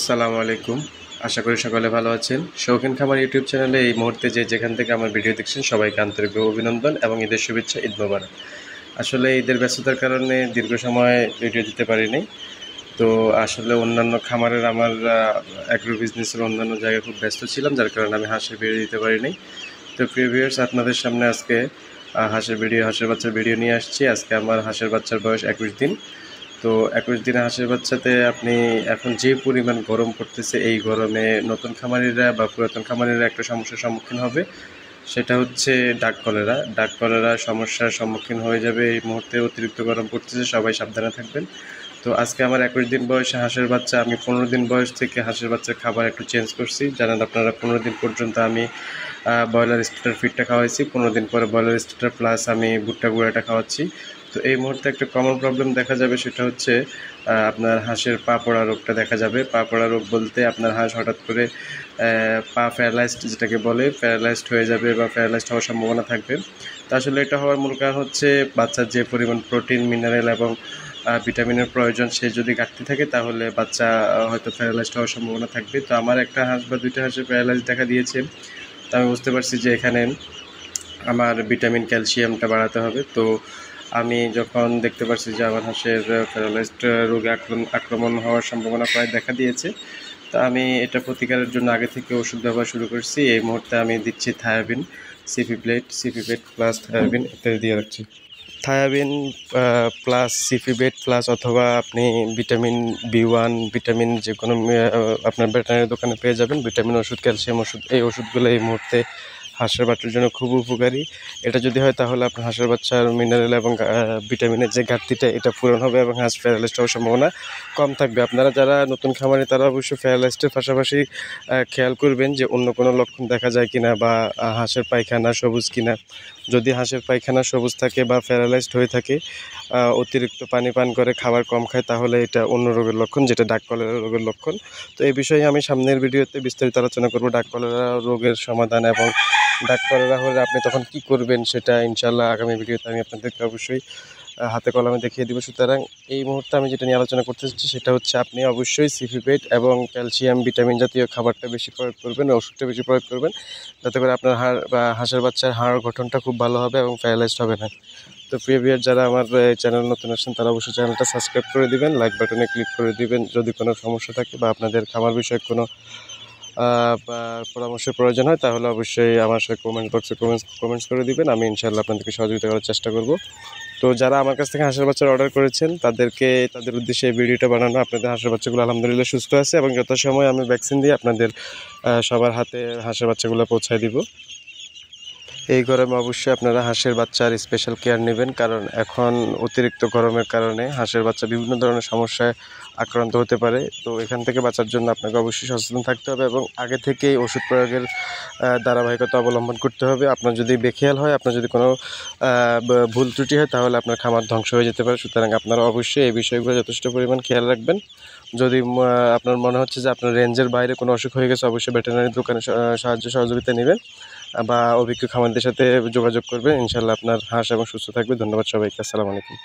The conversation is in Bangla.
আসসালামু আলাইকুম। আশা করি সকলে ভালো আছেন। শৌখিন খামার ইউটিউব চ্যানেলে এই মুহূর্তে যেখান থেকে আমার ভিডিও দেখছেন সবাইকে আন্তরিকভাবে অভিনন্দন এবং ঈদের শুভেচ্ছা, ঈদ মোবারক। আসলে ঈদের ব্যস্ততার কারণে দীর্ঘ সময় ভিডিও দিতে পারিনি। তো আসলে অন্যান্য খামারের আমার অ্যাগ্রো বিজনেসের অন্যান্য জায়গায় খুব ব্যস্ত ছিলাম, যার কারণে আমি হাঁসের ভিডিও দিতে পারিনি। তো প্রিয় ভিউয়ার্স, আপনাদের সামনে আজকে হাঁসের বাচ্চার ভিডিও নিয়ে আসছি। আজকে আমার হাঁসের বাচ্চার বয়স 21 দিন। তো 21 দিনে হাঁসের বাচ্চাতে আপনি এখন যে পরিমাণ গরম পড়তেছে, এই গরমে নতুন খামারিরা বা পুরাতন খামারিরা একটা সমস্যার সম্মুখীন হবে, সেটা হচ্ছে ডাক কলেরা সমস্যার সম্মুখীন হয়ে যাবে। এই মুহূর্তে অতিরিক্ত গরম পড়তেছে, সবাই সাবধানে থাকবেন। তো আজকে আমার 21 দিন বয়সে হাঁসের বাচ্চা, আমি 15 দিন বয়স থেকে হাঁসের বাচ্চার খাবার একটু চেঞ্জ করছি। জানেন আপনারা, 15 দিন পর্যন্ত আমি ব্রয়লার স্টার্টার ফিডটা খাওয়াইছি। 15 দিন পরে ব্রয়লার স্টার্টার প্লাস আমি ভুট্টা গুঁড়াটা খাওয়াচ্ছি। তো এই মুহূর্তে একটা কমন প্রবলেম দেখা যাবে, সেটা হচ্ছে আপনার হাঁসের পা পড়া রোগটা দেখা যাবে। পা পড়া রোগ বলতে আপনার হাঁস হঠাৎ করে পা প্যারালাইজড, যেটাকে বলে প্যারালাইজড হয়ে যাবে বা প্যারালাইজড হওয়ার সম্ভাবনা থাকবে। তো আসলে এটা হওয়ার মূল কারণ হচ্ছে বাচ্চার যে পরিমাণ প্রোটিন, মিনারেল এবং ভিটামিনের প্রয়োজন, সে যদি ঘাটতি থাকে তাহলে বাচ্চা হয়তো প্যারালাইজড হওয়ার সম্ভাবনা থাকবে। তো আমার একটা হাঁস বা দুইটা হাঁসের প্যারালাইজ দেখা দিয়েছে। তো আমি বুঝতে পারছি যে এখানে আমার ভিটামিন, ক্যালসিয়ামটা বাড়াতে হবে। তো আমি যখন দেখতে পাচ্ছি যে আমার হাঁসের প্যারালাইজড রোগে আক্রমণ হওয়ার সম্ভাবনা প্রায় দেখা দিয়েছে, তা আমি এটা প্রতিকারের জন্য আগে থেকে ওষুধ ব্যবহার শুরু করছি। এই মুহূর্তে আমি দিচ্ছি থায়াবিন, সিপিবেট প্লাস থায়াবিন ইত্যাদি দিয়ে রাখছি। থায়াবিন প্লাস সিপিবেট প্লাস, অথবা আপনি ভিটামিন B1, ভিটামিন যে কোনো আপনার ভেটেরিনারি দোকানে পেয়ে যাবেন। ভিটামিন ওষুধ, ক্যালসিয়াম ওষুধ, এই ওষুধগুলো এই মুহূর্তে হাঁসের বাচ্চার জন্য খুব উপকারী। এটা যদি হয় তাহলে আপনার হাঁসের বাচ্চার মিনারেল এবং ভিটামিনের যে ঘাটতিটা, এটা পূরণ হবে এবং হাঁস প্যারালাইজড হওয়ার সম্ভাবনা কম থাকবে। আপনারা যারা নতুন খামারি তারা অবশ্যই প্যারালাইজডের পাশাপাশি খেয়াল করবেন যে অন্য কোনো লক্ষণ দেখা যায় কিনা, বা হাঁসের পায়খানা সবুজ কিনা। যদি হাঁসের পায়খানা সবুজ থাকে বা প্যারালাইজড হয়ে থাকে, অতিরিক্ত পানি পান করে, খাবার কম খায়, তাহলে এটা অন্য রোগের লক্ষণ, যেটা ডাক কলেরা রোগের লক্ষণ। তো এই বিষয়ে আমি সামনের ভিডিওতে বিস্তারিত আলোচনা করব, ডাক কলেরা রোগের সমাধান এবং ডাক কলেরা হলে আপনি তখন কি করবেন, সেটা ইনশাল্লাহ আগামী ভিডিওতে আমি আপনাদেরকে অবশ্যই হাতে কলমে দেখিয়ে দেবো। সুতরাং এই মুহূর্তে আমি যেটা নিয়ে আলোচনা করতে চাচ্ছি সেটা হচ্ছে আপনি অবশ্যই সিপিবেট এবং ক্যালসিয়াম, ভিটামিন জাতীয় খাবারটা বেশি প্রয়োগ করবেন, ওষুধটা বেশি প্রয়োগ করবেন, যাতে করে আপনার হাড় বা হাঁসের বাচ্চার হাড় গঠনটা খুব ভালো হবে এবং প্যারালাইজড হবে না। তো প্রিয় ভিউয়ার, যারা আমার চ্যানেল নতুন আসছেন তারা অবশ্যই চ্যানেলটা সাবস্ক্রাইব করে দিবেন, লাইক বাটনে ক্লিক করে দিবেন। যদি কোনো সমস্যা থাকে বা আপনাদের খামার বিষয়ে কোনো বা পরামর্শের প্রয়োজন হয়, তাহলে অবশ্যই আমার সাথে কমেন্ট বক্সে কমেন্টস করে দিবেন। আমি ইনশাআল্লাহ আপনাদেরকে সহযোগিতা করার চেষ্টা করব। তো যারা আমার কাছ থেকে হাঁসের বাচ্চার অর্ডার করেছেন তাদের উদ্দেশ্যে এই ভিডিওটা বানানো। আপনাদের হাঁসের বাচ্চাগুলো আলহামদুলিল্লাহ সুস্থ আছে এবং যথাসময়ে আমি ভ্যাকসিন দিয়ে আপনাদের সবার হাতে হাঁসের বাচ্চাগুলো পৌঁছায় দিব। এই গরমে অবশ্যই আপনারা হাঁসের বাচ্চার স্পেশাল কেয়ার নেবেন, কারণ এখন অতিরিক্ত গরমের কারণে হাঁসের বাচ্চা বিভিন্ন ধরনের সমস্যায় আক্রান্ত হতে পারে। তো এখান থেকে বাঁচার জন্য আপনাকে অবশ্যই সচেতন থাকতে হবে এবং আগে থেকেই ওষুধ প্রয়োগের ধারাবাহিকতা অবলম্বন করতে হবে। আপনার যদি বেখেয়াল হয়, আপনার যদি কোনো ভুল ত্রুটি হয়, তাহলে আপনার খামার ধ্বংস হয়ে যেতে পারে। সুতরাং আপনারা অবশ্যই এই বিষয়গুলো যথেষ্ট পরিমাণ খেয়াল রাখবেন। যদি আপনার মনে হচ্ছে যে আপনার রেঞ্জের বাইরে কোনো অসুখ হয়ে গেছে, অবশ্যই ভেটেরিনারি দোকানে সহযোগিতা নেবেন বা অভিজ্ঞ খামারদের সাথে যোগাযোগ করবেন। ইনশাআল্লাহ আপনার হাঁস এবং সুস্থ থাকবে। ধন্যবাদ সবাইকে। আসসালামু আলাইকুম।